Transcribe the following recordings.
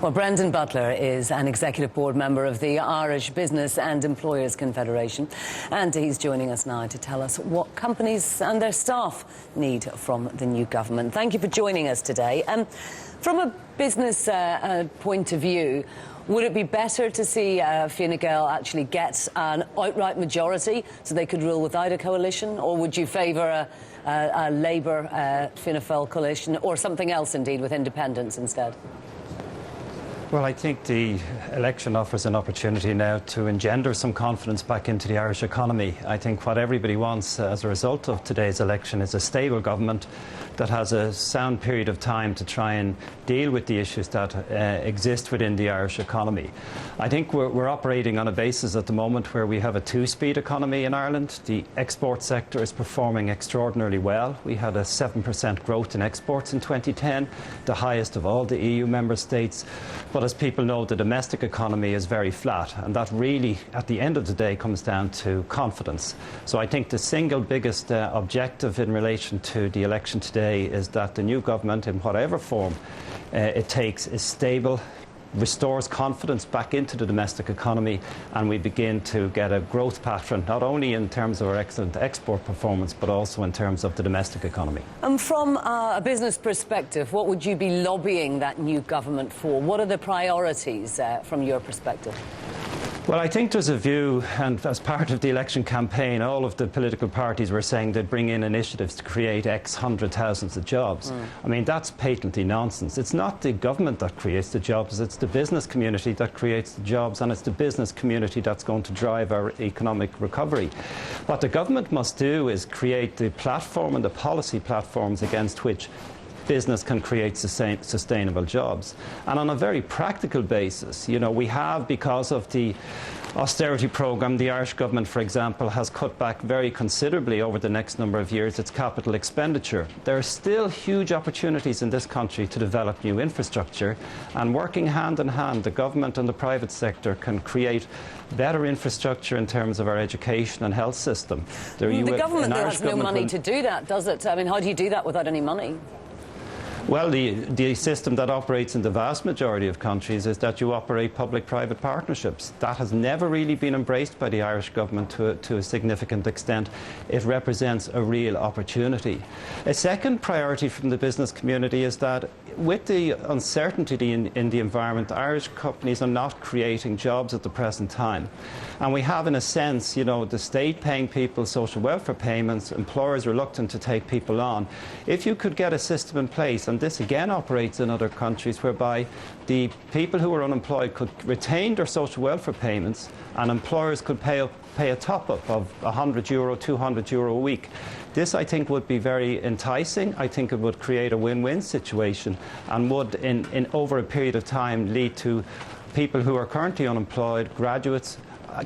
Well, Brendan Butler is an executive board member of the Irish Business and Employers Confederation, and he's joining us now to tell us what companies and their staff need from the new government. Thank you for joining us today. From a business point of view, would it be better to see Fine Gael actually get an outright majority so they could rule without a coalition, or would you favour a Labour-Fianna Fáil coalition, or something else indeed with independents instead? Well, I think the election offers an opportunity now to engender some confidence back into the Irish economy. I think what everybody wants as a result of today's election is a stable government that has a sound period of time to try and deal with the issues that exist within the Irish economy. I think we're operating on a basis at the moment where we have a two-speed economy in Ireland. The export sector is performing extraordinarily well. We had a 7% growth in exports in 2010, the highest of all the EU member states. But as people know, the domestic economy is very flat, and that really, at the end of the day, comes down to confidence. So I think the single biggest objective in relation to the election today is that the new government, in whatever form it takes, is stable, restores confidence back into the domestic economy, and we begin to get a growth pattern, not only in terms of our excellent export performance, but also in terms of the domestic economy. And from a business perspective, what would you be lobbying that new government for? What are the priorities from your perspective? Well, I think there's a view, and as part of the election campaign, all of the political parties were saying they'd bring in initiatives to create X hundred thousands of jobs. I mean, that's patently nonsense. It's not the government that creates the jobs, it's the business community that creates the jobs, and it's the business community that's going to drive our economic recovery. What the government must do is create the platform and the policy platforms against which business can create sustainable jobs. And on a very practical basis, you know, we have, because of the austerity programme, the Irish government, for example, has cut back very considerably over the next number of years its capital expenditure. There are still huge opportunities in this country to develop new infrastructure, and working hand in hand, the government and the private sector can create better infrastructure in terms of our education and health system. The government has no money to do that, does it? I mean, how do you do that without any money? Well, the system that operates in the vast majority of countries is that you operate public-private partnerships. That has never really been embraced by the Irish government to a significant extent. It represents a real opportunity. A second priority from the business community is that with the uncertainty in the environment, Irish companies are not creating jobs at the present time. And we have, in a sense, you know, the state paying people social welfare payments, employers reluctant to take people on. If you could get a system in place, and this again operates in other countries, whereby the people who are unemployed could retain their social welfare payments and employers could pay a top-up of €100, €200 a week. This, I think, would be very enticing. I think it would create a win-win situation and would, in over a period of time, lead to people who are currently unemployed, graduates,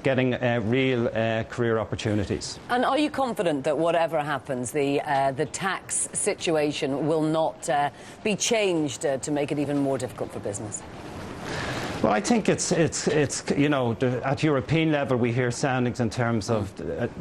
getting real career opportunities. And are you confident that whatever happens, the tax situation will not be changed to make it even more difficult for business? Well, I think it's you know, at European level we hear soundings in terms of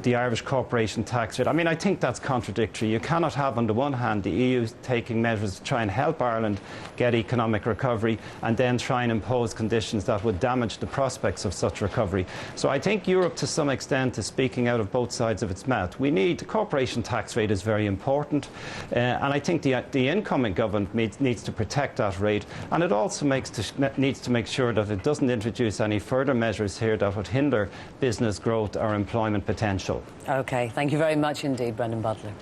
the Irish corporation tax rate. I mean, I think that's contradictory. You cannot have, on the one hand, the EU taking measures to try and help Ireland get economic recovery and then try and impose conditions that would damage the prospects of such recovery. So I think Europe, to some extent, is speaking out of both sides of its mouth. The corporation tax rate is very important, and I think the incoming government needs to protect that rate, and it also needs to make sure that it doesn't introduce any further measures here that would hinder business growth or employment potential. OK, thank you very much indeed, Brendan Butler.